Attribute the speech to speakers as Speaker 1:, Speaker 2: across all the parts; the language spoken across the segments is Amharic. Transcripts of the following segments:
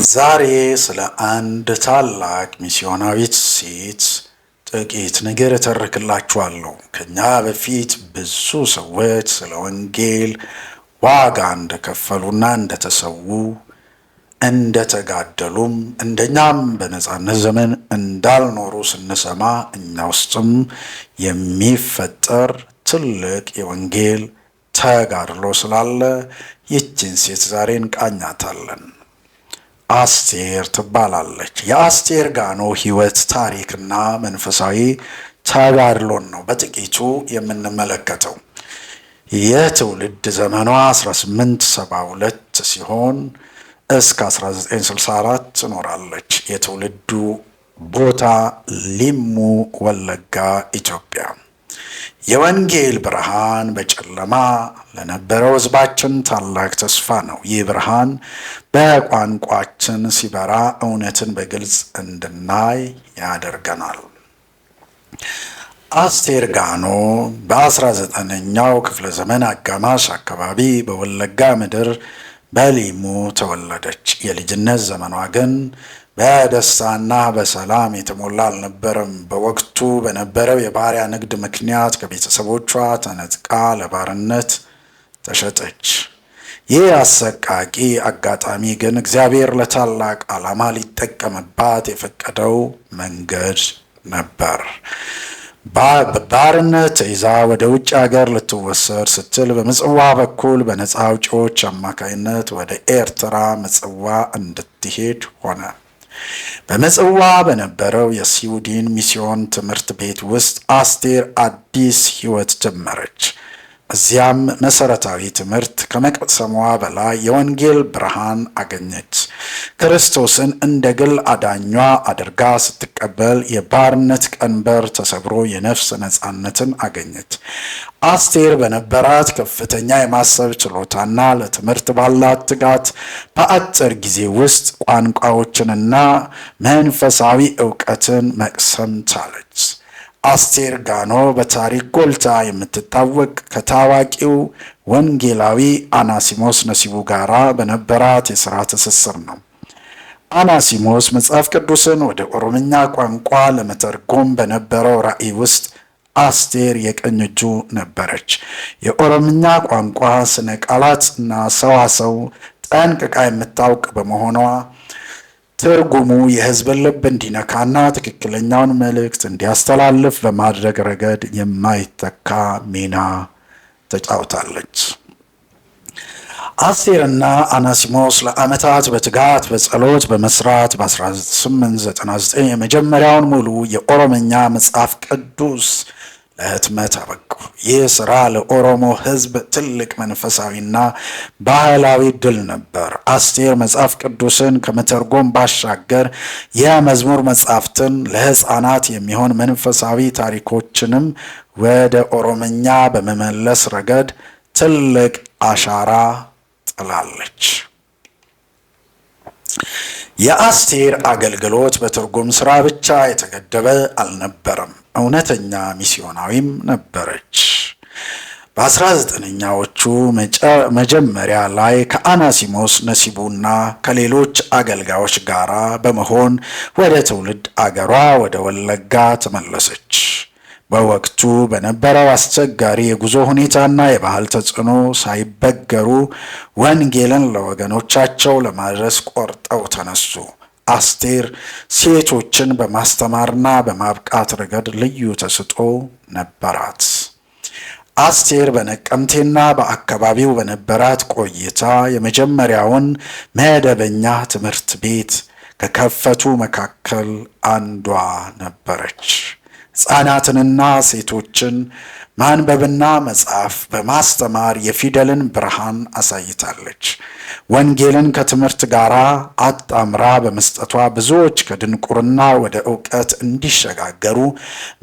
Speaker 1: ዛሬ ስለ አንድ ታላቅ ሚስዮናዊት ሴት ጥቂት ነገር እተርክላችኋለሁ። ከኛ በፊት ብዙ ሰዎች ስለ ወንጌል ዋጋ እንደከፈሉና እንደተሰዉ እንደተጋደሉም እንደኛም በነጻነት ዘመን እንዳልኖሩ ስንሰማ እኛ ውስጥም የሚፈጠር ትልቅ የወንጌል ተጋድሎ ስላለ ይህችን ሴት ዛሬ እንቃኛታለን። አስቴር ትባላለች። የአስቴር ጋኖ ሕይወት ታሪክና መንፈሳዊ ተጋድሎን ነው በጥቂቱ የምንመለከተው። የትውልድ ዘመኗ 1872 ሲሆን እስከ 1964 ትኖራለች። የትውልዱ ቦታ ሊሙ ወለጋ ኢትዮጵያ። የወንጌል ብርሃን በጨለማ ለነበረው ሕዝባችን ታላቅ ተስፋ ነው። ይህ ብርሃን በቋንቋችን ሲበራ እውነትን በግልጽ እንድናይ ያደርገናል። አስቴር ጋኖ በ19ኛው ክፍለ ዘመን አጋማሽ አካባቢ በወለጋ ምድር በሊሙ ተወለደች። የልጅነት ዘመኗ ግን በደስታና በሰላም የተሞላ አልነበረም። በወቅቱ በነበረው የባሪያ ንግድ ምክንያት ከቤተሰቦቿ ተነጥቃ ለባርነት ተሸጠች። ይህ አሰቃቂ አጋጣሚ ግን እግዚአብሔር ለታላቅ ዓላማ ሊጠቀምባት የፈቀደው መንገድ ነበር። በባርነት ተይዛ ወደ ውጭ ሀገር ልትወሰድ ስትል በምጽዋ በኩል በነፃ አውጪዎች አማካይነት ወደ ኤርትራ ምጽዋ እንድትሄድ ሆነ። በምጽዋ በነበረው የስዊድን ሚስዮን ትምህርት ቤት ውስጥ አስቴር አዲስ ሕይወት ጀመረች። እዚያም መሰረታዊ ትምህርት ከመቅሰሟ በላይ የወንጌል ብርሃን አገኘች። ክርስቶስን እንደ ግል አዳኟ አድርጋ ስትቀበል የባርነት ቀንበር ተሰብሮ የነፍስ ነፃነትን አገኘች። አስቴር በነበራት ከፍተኛ የማሰብ ችሎታና ለትምህርት ባላት ትጋት በአጭር ጊዜ ውስጥ ቋንቋዎችንና መንፈሳዊ ዕውቀትን መቅሰም ቻለች። አስቴር ጋኖ በታሪክ ጎልታ የምትታወቅ ከታዋቂው ወንጌላዊ አናሲሞስ ነሲቡ ጋራ በነበራት የሥራ ትስስር ነው። አናሲሞስ መጽሐፍ ቅዱስን ወደ ኦሮምኛ ቋንቋ ለመተርጎም በነበረው ራዕይ ውስጥ አስቴር የቀኝ እጁ ነበረች። የኦሮምኛ ቋንቋ ስነ ቃላት እና ሰዋሰው ጠንቅቃ የምታውቅ በመሆኗ ትርጉሙ የሕዝብን ልብ እንዲነካና ትክክለኛውን መልእክት እንዲያስተላልፍ በማድረግ ረገድ የማይተካ ሚና ተጫውታለች። አስቴርና አናሲሞስ ለዓመታት በትጋት በጸሎት በመስራት በ1899 የመጀመሪያውን ሙሉ የኦሮምኛ መጽሐፍ ቅዱስ ለህትመት አበቁ። ይህ ሥራ ለኦሮሞ ሕዝብ ትልቅ መንፈሳዊና ባህላዊ ድል ነበር። አስቴር መጽሐፍ ቅዱስን ከመተርጎም ባሻገር የመዝሙር መጽሐፍትን፣ ለሕፃናት የሚሆን መንፈሳዊ ታሪኮችንም ወደ ኦሮምኛ በመመለስ ረገድ ትልቅ አሻራ ጥላለች። የአስቴር አገልግሎት በትርጉም ሥራ ብቻ የተገደበ አልነበረም። እውነተኛ ሚስዮናዊም ነበረች። በ19ኛዎቹ መጀመሪያ ላይ ከአናሲሞስ ነሲቡና ከሌሎች አገልጋዮች ጋር በመሆን ወደ ትውልድ አገሯ ወደ ወለጋ ተመለሰች። በወቅቱ በነበረው አስቸጋሪ የጉዞ ሁኔታና የባህል ተጽዕኖ ሳይበገሩ ወንጌልን ለወገኖቻቸው ለማድረስ ቆርጠው ተነሱ። አስቴር ሴቶችን በማስተማርና በማብቃት ረገድ ልዩ ተሰጥኦ ነበራት። አስቴር በነቀምቴና በአካባቢው በነበራት ቆይታ የመጀመሪያውን መደበኛ ትምህርት ቤት ከከፈቱ መካከል አንዷ ነበረች። ሕፃናትንና ሴቶችን ማንበብና መጻፍ በማስተማር የፊደልን ብርሃን አሳይታለች። ወንጌልን ከትምህርት ጋር አጣምራ በመስጠቷ ብዙዎች ከድንቁርና ወደ ዕውቀት እንዲሸጋገሩ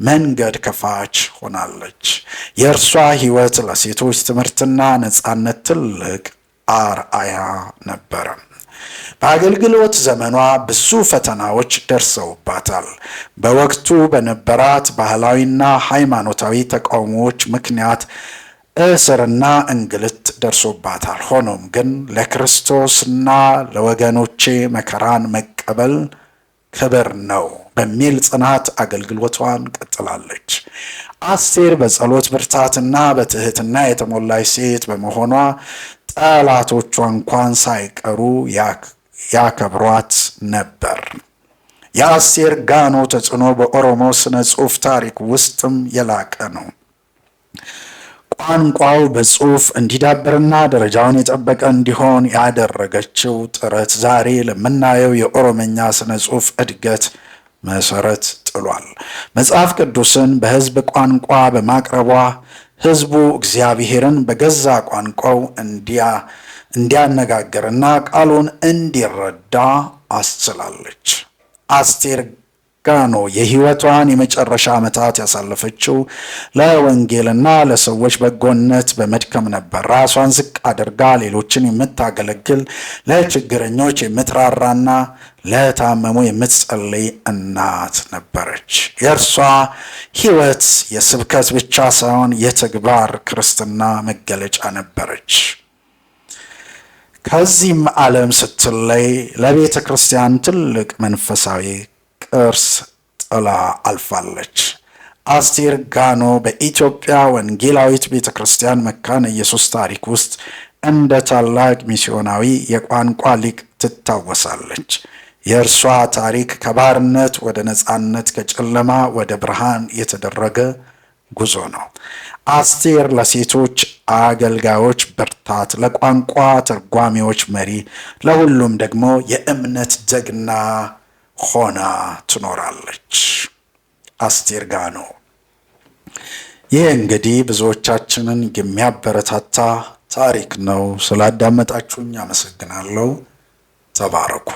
Speaker 1: መንገድ ከፋች ሆናለች። የእርሷ ሕይወት ለሴቶች ትምህርትና ነጻነት ትልቅ አርአያ ነበረ። በአገልግሎት ዘመኗ ብዙ ፈተናዎች ደርሰውባታል። በወቅቱ በነበራት ባህላዊና ሃይማኖታዊ ተቃውሞዎች ምክንያት እስርና እንግልት ደርሶባታል። ሆኖም ግን ለክርስቶስና ለወገኖቼ መከራን መቀበል ክብር ነው በሚል ጽናት አገልግሎቷን ቀጥላለች። አስቴር በጸሎት ብርታትና በትህትና የተሞላች ሴት በመሆኗ ጠላቶቿ እንኳን ሳይቀሩ ያከብሯት ነበር። የአስቴር ጋኖ ተጽዕኖ በኦሮሞ ስነ ጽሑፍ ታሪክ ውስጥም የላቀ ነው። ቋንቋው በጽሑፍ እንዲዳብርና ደረጃውን የጠበቀ እንዲሆን ያደረገችው ጥረት ዛሬ ለምናየው የኦሮምኛ ስነ ጽሑፍ እድገት መሰረት ጥሏል። መጽሐፍ ቅዱስን በሕዝብ ቋንቋ በማቅረቧ ሕዝቡ እግዚአብሔርን በገዛ ቋንቋው እንዲያነጋግርና ቃሉን እንዲረዳ አስችላለች። አስቴር ጋኖ የሕይወቷን የመጨረሻ ዓመታት ያሳለፈችው ለወንጌልና ለሰዎች በጎነት በመድከም ነበር። ራሷን ዝቅ አድርጋ ሌሎችን የምታገለግል፣ ለችግረኞች የምትራራና ለታመሙ የምትጸልይ እናት ነበረች። የእርሷ ሕይወት የስብከት ብቻ ሳይሆን የተግባር ክርስትና መገለጫ ነበረች። ከዚህም ዓለም ስትለይ ለቤተ ክርስቲያን ትልቅ መንፈሳዊ ቅርስ ጥላ አልፋለች። አስቴር ጋኖ በኢትዮጵያ ወንጌላዊት ቤተ ክርስቲያን መካነ ኢየሱስ ታሪክ ውስጥ እንደ ታላቅ ሚስዮናዊ የቋንቋ ሊቅ ትታወሳለች። የእርሷ ታሪክ ከባርነት ወደ ነፃነት፣ ከጨለማ ወደ ብርሃን የተደረገ ጉዞ ነው። አስቴር ለሴቶች አገልጋዮች ብርታት፣ ለቋንቋ ተርጓሚዎች መሪ፣ ለሁሉም ደግሞ የእምነት ጀግና ሆና ትኖራለች። አስቴር ጋኖ። ይህ እንግዲህ ብዙዎቻችንን የሚያበረታታ ታሪክ ነው። ስላዳመጣችሁኝ አመሰግናለሁ። ተባረኩ።